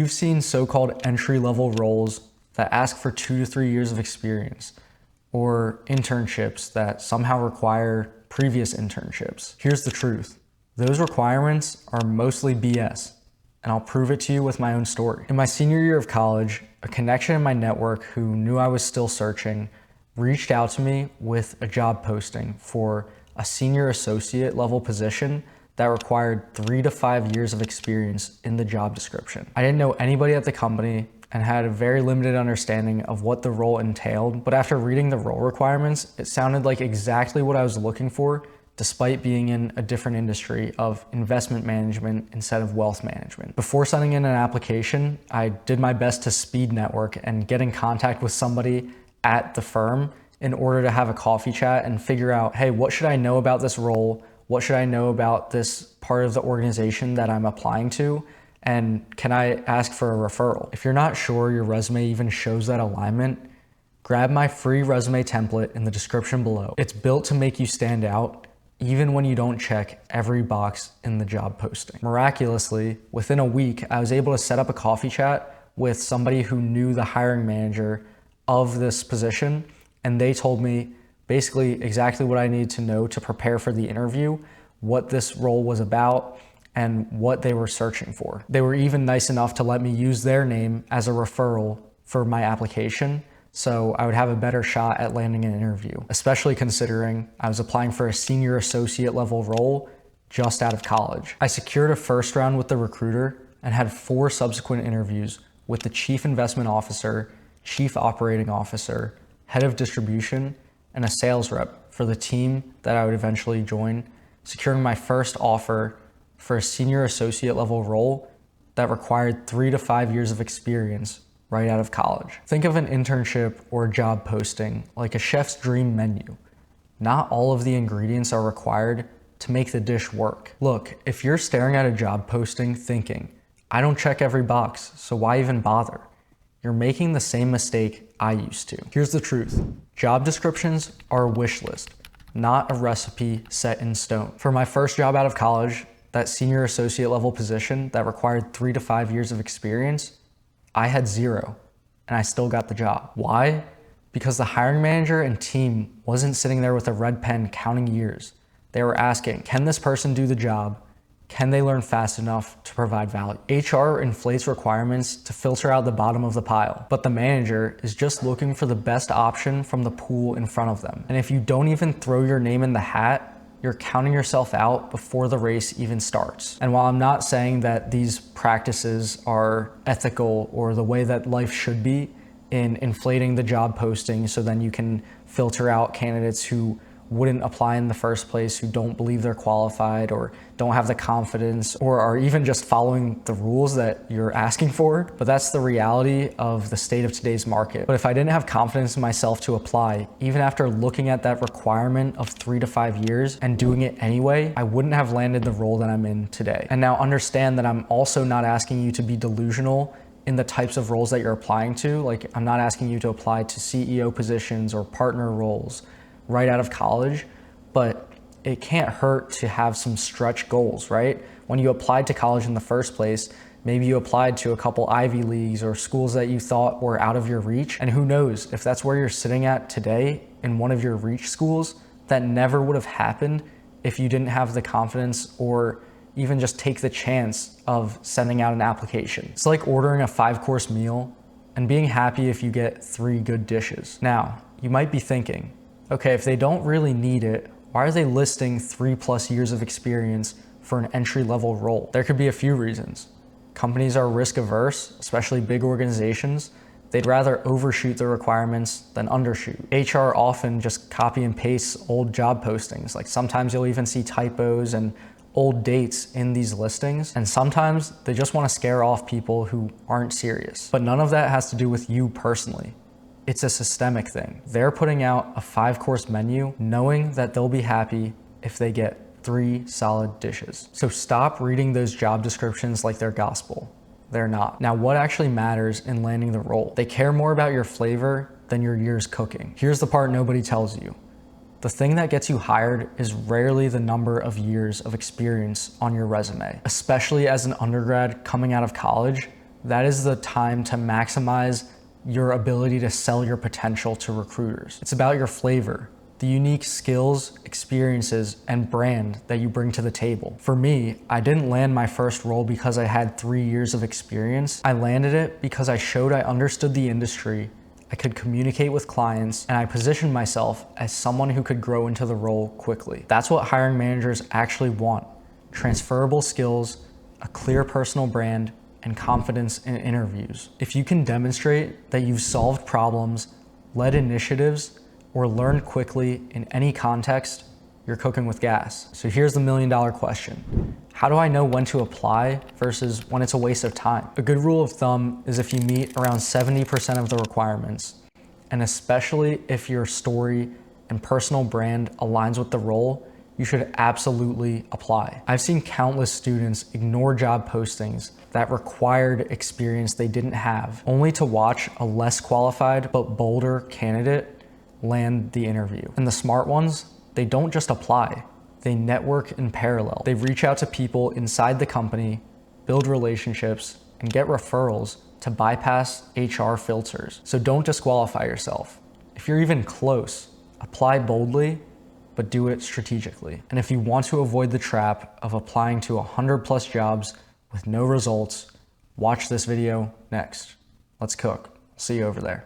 You've seen so-called entry-level roles that ask for 2 to 3 years of experience, or internships that somehow require previous internships. Here's the truth. Those requirements are mostly BS, and I'll prove it to you with my own story. In my senior year of college, a connection in my network who knew I was still searching reached out to me with a job posting for a senior associate level position that required 3 to 5 years of experience in the job description. I didn't know anybody at the company and had a very limited understanding of what the role entailed, but after reading the role requirements, it sounded like exactly what I was looking for, despite being in a different industry of investment management instead of wealth management. Before sending in an application, I did my best to speed network and get in contact with somebody at the firm in order to have a coffee chat and figure out, hey, what should I know about this role? What should I know about this part of the organization that I'm applying to? And can I ask for a referral? If you're not sure your resume even shows that alignment, grab my free resume template in the description below. It's built to make you stand out even when you don't check every box in the job posting. Miraculously, within a week, I was able to set up a coffee chat with somebody who knew the hiring manager of this position, and they told me basically exactly what I needed to know to prepare for the interview, what this role was about, and what they were searching for. They were even nice enough to let me use their name as a referral for my application, so I would have a better shot at landing an interview, especially considering I was applying for a senior associate level role just out of college. I secured a first round with the recruiter and had 4 subsequent interviews with the chief investment officer, chief operating officer, head of distribution, and a sales rep for the team that I would eventually join, securing my first offer for a senior associate level role that required 3 to 5 years of experience right out of college. Think of an internship or job posting like a chef's dream menu. Not all of the ingredients are required to make the dish work. Look, if you're staring at a job posting thinking, I don't check every box, so why even bother? You're making the same mistake I used to. Here's the truth. Job descriptions are a wish list, not a recipe set in stone. For my first job out of college, that senior associate level position that required 3 to 5 years of experience, I had 0, and I still got the job. Why? Because the hiring manager and team wasn't sitting there with a red pen counting years. They were asking, can this person do the job? Can they learn fast enough to provide value? HR inflates requirements to filter out the bottom of the pile, but the manager is just looking for the best option from the pool in front of them. And if you don't even throw your name in the hat, you're counting yourself out before the race even starts. And while I'm not saying that these practices are ethical or the way that life should be in inflating the job posting so then you can filter out candidates who wouldn't apply in the first place, who don't believe they're qualified or don't have the confidence or are even just following the rules that you're asking for. But that's the reality of the state of today's market. But if I didn't have confidence in myself to apply, even after looking at that requirement of 3 to 5 years and doing it anyway, I wouldn't have landed the role that I'm in today. And now understand that I'm also not asking you to be delusional in the types of roles that you're applying to. Like, I'm not asking you to apply to CEO positions or partner roles right out of college, but it can't hurt to have some stretch goals, right? When you applied to college in the first place, maybe you applied to a couple Ivy Leagues or schools that you thought were out of your reach. And who knows, if that's where you're sitting at today in one of your reach schools, that never would have happened if you didn't have the confidence or even just take the chance of sending out an application. It's like ordering a 5-course meal and being happy if you get 3 good dishes. Now, you might be thinking, okay, if they don't really need it, why are they listing 3+ years of experience for an entry-level role? There could be a few reasons. Companies are risk averse, especially big organizations. They'd rather overshoot the requirements than undershoot. HR often just copy and paste old job postings. Like, sometimes you'll even see typos and old dates in these listings. And sometimes they just want to scare off people who aren't serious. But none of that has to do with you personally. It's a systemic thing. They're putting out a 5-course menu knowing that they'll be happy if they get 3 solid dishes. So stop reading those job descriptions like they're gospel. They're not. Now, what actually matters in landing the role? They care more about your flavor than your years cooking. Here's the part nobody tells you. The thing that gets you hired is rarely the number of years of experience on your resume. Especially as an undergrad coming out of college, that is the time to maximize your ability to sell your potential to recruiters. It's about your flavor, the unique skills, experiences, and brand that you bring to the table. For me, I didn't land my first role because I had 3 years of experience. I landed it because I showed I understood the industry, I could communicate with clients, and I positioned myself as someone who could grow into the role quickly. That's what hiring managers actually want: transferable skills, a clear personal brand, and confidence in interviews. If you can demonstrate that you've solved problems, led initiatives, or learned quickly in any context, you're cooking with gas. So here's the $1,000,000 question. How do I know when to apply versus when it's a waste of time? A good rule of thumb is if you meet around 70% of the requirements, and especially if your story and personal brand aligns with the role, you should absolutely apply. I've seen countless students ignore job postings that required experience they didn't have, only to watch a less qualified but bolder candidate land the interview. And the smart ones, they don't just apply, they network in parallel. They reach out to people inside the company, build relationships, and get referrals to bypass HR filters. So don't disqualify yourself. If you're even close, apply boldly, but do it strategically. And if you want to avoid the trap of applying to 100+ jobs with no results, watch this video next. Let's cook. See you over there.